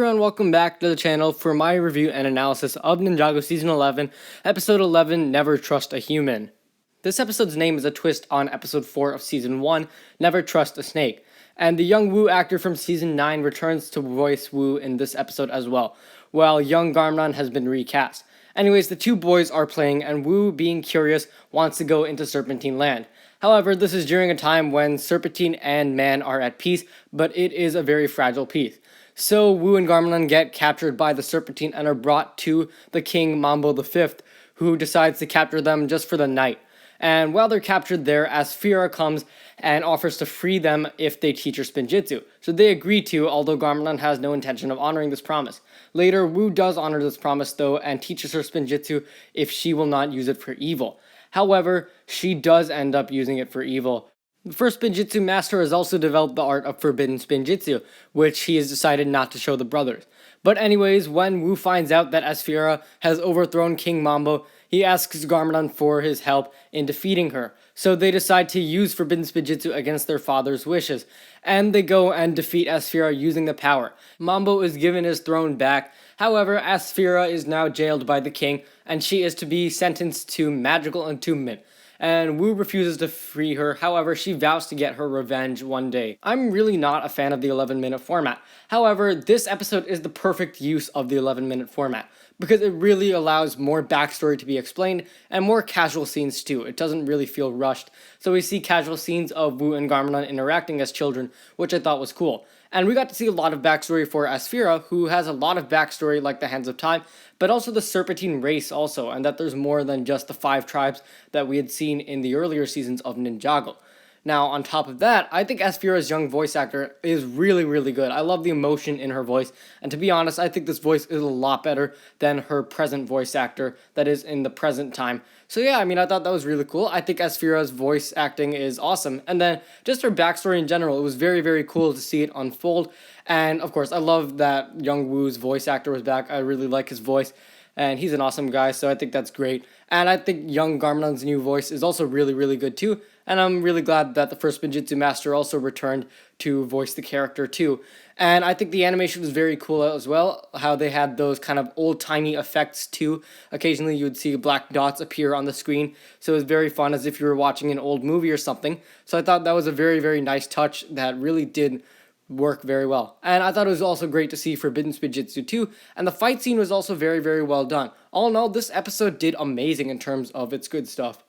everyone, welcome back to the channel for my review and analysis of Ninjago Season 11, Episode 11, Never Trust a Human. This episode's name is a twist on Episode 4 of Season 1, Never Trust a Snake, and the young Wu actor from Season 9 returns to voice Wu in this episode as well, while young Garmran has been recast. Anyways, the two boys are playing, and Wu, being curious, wants to go into Serpentine Land. However, this is during a time when Serpentine and man are at peace, but it is a very fragile peace. So Wu and Garmran get captured by the Serpentine and are brought to the King Mambo V, who decides to capture them just for the night. And while they're captured there, Asphira comes and offers to free them if they teach her Spinjitzu. So they agree to, although Garmran has no intention of honoring this promise. Later, Wu does honor this promise though and teaches her Spinjitzu if she will not use it for evil. However, she does end up using it for evil. The first Spinjitzu master has also developed the art of forbidden Spinjitzu, which he has decided not to show the brothers. But anyways, when Wu finds out that Asphira has overthrown King Mambo, he asks Garmran for his help in defeating her. So they decide to use forbidden Spinjitzu against their father's wishes, and they go and defeat Asphira using the power. Mambo is given his throne back. However, Asphira is now jailed by the king, and she is to be sentenced to magical entombment. And Wu refuses to free her, however, she vows to get her revenge one day. I'm really not a fan of the 11-minute format. However, this episode is the perfect use of the 11-minute format, because it really allows more backstory to be explained, and more casual scenes too. It doesn't really feel rushed, so we see casual scenes of Wu and Garmran interacting as children, which I thought was cool. And we got to see a lot of backstory for Asphira, who has a lot of backstory like the Hands of Time, but also the Serpentine race also, and that there's more than just the 5 tribes that we had seen in the earlier seasons of Ninjago. Now, on top of that, I think Asphira's young voice actor is really, really good. I love the emotion in her voice, and to be honest, I think this voice is a lot better than her present voice actor that is in the present time. So yeah, I mean, I thought that was really cool. I think Asphira's voice acting is awesome. And then, just her backstory in general, it was very, very cool to see it unfold. And, of course, I love that young Wu's voice actor was back. I really like his voice. And he's an awesome guy, so I think that's great. And I think young Garmran's new voice is also really, really good too. And I'm really glad that the first Spinjitzu master also returned to voice the character too. And I think the animation was very cool as well, how they had those kind of old-timey effects too. Occasionally you would see black dots appear on the screen, so it was very fun as if you were watching an old movie or something. So I thought that was a very, very nice touch that really did work very well. And I thought it was also great to see Forbidden Spinjitzu too, and the fight scene was also very, very well done. All in all, this episode did amazing in terms of its good stuff.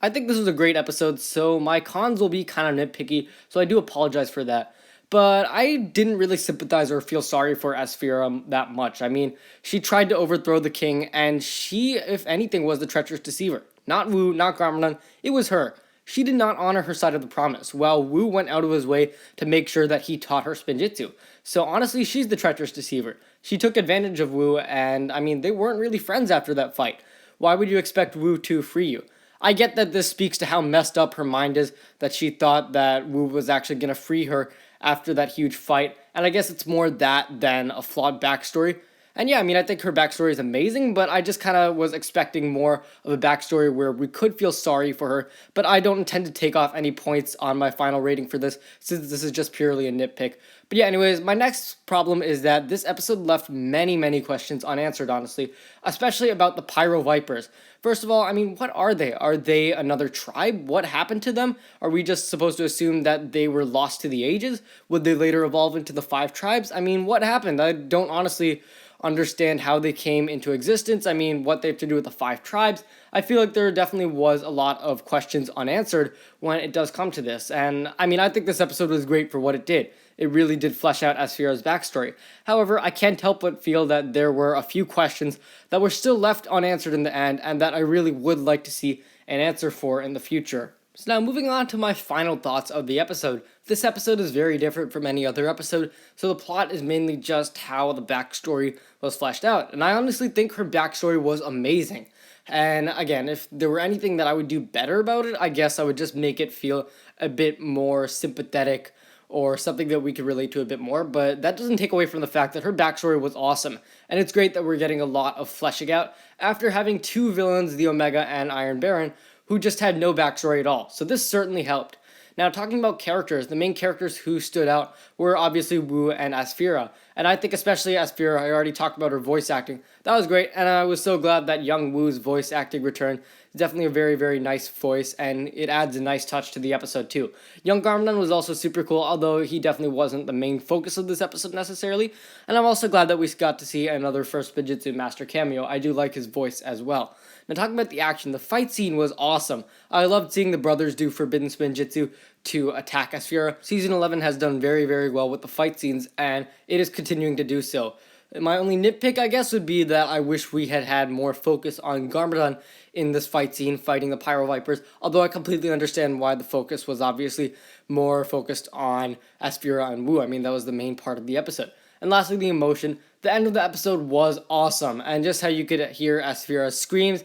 I think this was a great episode, so my cons will be kind of nitpicky, so I do apologize for that. But I didn't really sympathize or feel sorry for Asphira that much. I mean, she tried to overthrow the king, and she, if anything, was the treacherous deceiver. Not Wu, not Garmran, it was her. She did not honor her side of the promise, while Wu went out of his way to make sure that he taught her Spinjitzu. So honestly, she's the treacherous deceiver. She took advantage of Wu, and I mean, they weren't really friends after that fight. Why would you expect Wu to free you? I get that this speaks to how messed up her mind is, that she thought that Wu was actually going to free her after that huge fight, and I guess it's more that than a flawed backstory. And yeah, I mean, I think her backstory is amazing, but I just kind of was expecting more of a backstory where we could feel sorry for her, but I don't intend to take off any points on my final rating for this, since this is just purely a nitpick. But yeah, anyways, my next problem is that this episode left many, many questions unanswered, honestly, especially about the Pyro Vipers. First of all, I mean, what are they? Are they another tribe? What happened to them? Are we just supposed to assume that they were lost to the ages? Would they later evolve into the 5 tribes? I mean, what happened? I don't honestly understand how they came into existence. I mean, what they have to do with the 5 tribes. I feel like there definitely was a lot of questions unanswered when it does come to this. And I mean, I think this episode was great for what it did. It really did flesh out Asphira's backstory. However, I can't help but feel that there were a few questions that were still left unanswered in the end, and that I really would like to see an answer for in the future. So now moving on to my final thoughts of the episode. This episode is very different from any other episode, so the plot is mainly just how the backstory was fleshed out. And I honestly think her backstory was amazing. And again, if there were anything that I would do better about it, I guess I would just make it feel a bit more sympathetic or something that we could relate to a bit more, but that doesn't take away from the fact that her backstory was awesome, and it's great that we're getting a lot of fleshing out after having 2 villains, the Omega and Iron Baron, who just had no backstory at all, so this certainly helped. Now, talking about characters, the main characters who stood out were obviously Wu and Asphira, And I think especially Aspira, I already talked about her voice acting. That was great, and I was so glad that Young Woo's voice acting returned. Definitely a very, very nice voice, and it adds a nice touch to the episode too. Young Garmadon was also super cool, although he definitely wasn't the main focus of this episode necessarily. And I'm also glad that we got to see another first Spinjitzu Master cameo. I do like his voice as well. Now, talking about the action, the fight scene was awesome. I loved seeing the brothers do Forbidden Spinjitzu to attack Aspira. Season 11 has done very, very well with the fight scenes, and it is continuing to do so. My only nitpick, I guess, would be that I wish we had had more focus on Garmadon in this fight scene, fighting the Pyro Vipers, although I completely understand why the focus was obviously more focused on Aspira and Wu. I mean, that was the main part of the episode. And lastly, the emotion. The end of the episode was awesome, and just how you could hear Aspira's screams,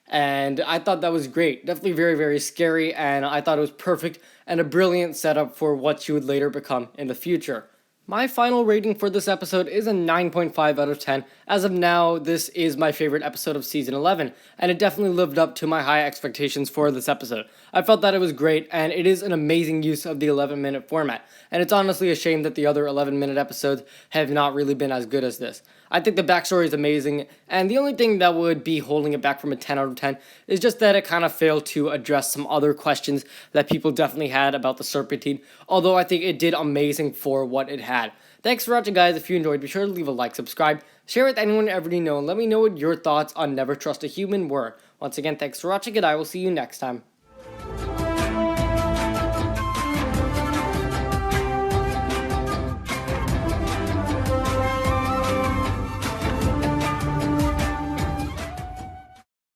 and I thought that was great. Definitely very, very scary, and I thought it was perfect and a brilliant setup for what she would later become in the future. My final rating for this episode is a 9.5 out of 10. As of now, this is my favorite episode of Season 11, and it definitely lived up to my high expectations for this episode. I felt that it was great, and it is an amazing use of the 11-minute format, and it's honestly a shame that the other 11-minute episodes have not really been as good as this. I think the backstory is amazing, and the only thing that would be holding it back from a 10 out of 10 is just that it kind of failed to address some other questions that people definitely had about the Serpentine, although I think it did amazing for what it had. Thanks for watching, guys. If you enjoyed, be sure to leave a like, subscribe, share with anyone you already know, and let me know what your thoughts on Never Trust a Human were. Once again, thanks for watching, and I will see you next time.